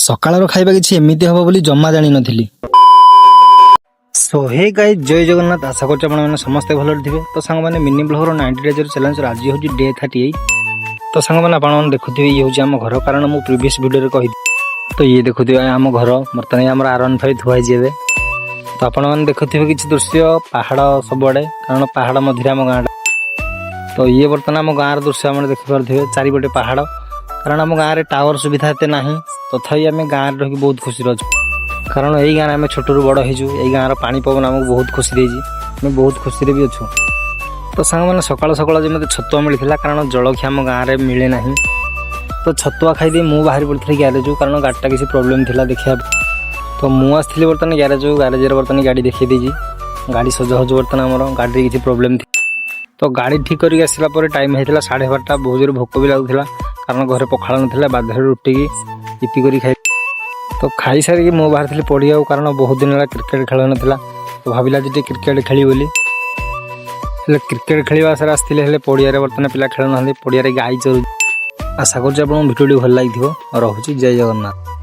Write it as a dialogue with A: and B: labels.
A: सकाळर खाଇବା କିଛି ଏମିତି ହବ ବୋଲି ଜମା ଜାଣି ନଥିଲି। सो हे गाइस जय जगन्नाथ आशा करछ आपण माने समस्त भलो थिबे। तो संग माने मिनी ब्लॉगर 90 डेज चैलेंज आज होची डे 38। तो संग माने आपण माने देखुथिबे ये होची हम घर कारण मु प्रीवियस वीडियो रे कहि तो ये देखुथिबे हम घर बर्तन हमर आरन फाइ थुआइ जेबे। तो आपण माने देखुथिबे किछि दृश्य पहाड़ सबडे कारण पहाड़ मध्यरे हम गाँ। तो ये बर्तन हम गाँ दृश्य हम देखि परथिबे चारिबटे पहाड़ कारण हम गाँ रे टावर सुविधा एते नाही। तथापि आम गाँ रे रही बहुत खुशी रह कारण यही गाँव आम छोटू बड़ हो गाँव पानी पवन आमको बहुत खुशी देजी आम बहुत खुशी भी अच्छु। तो सांग मैंने सकाल सकाल मत छतुआ मिलता कारण जलखिया आम गाँव में मिले ना। तो छतुआ खाई मुझे बाहरी पड़ी ग्यारेज कारण गाड़ीटा किसी प्रोब्लेम था देखा। तो मुझे बर्तमान ग्यारेज बर्तमान गाड़ी देखी देजी गाड़ी सज हज बर्तमान आम गाड़ी किसी प्रोब्लेम थी। तो गाड़ी ठीक करके आसला टाइम होता 12:30 बहुत जोर भोक भी लगुला कारण घर पखाड़ ना बाध्य रुटी इपी कर खाई। तो खाई सारिकी मु बाहर थी पढ़िया कारण बहुत दिन है क्रिकेट खेल ना। तो भाविला जी क्रिकेट खेली बोली क्रिकेट खेल आसते पड़िया बर्तमान पिला खेल ना पड़िया गाई चरु। आशा कर भिडियो भल लगी रोचे जय जगन्नाथ।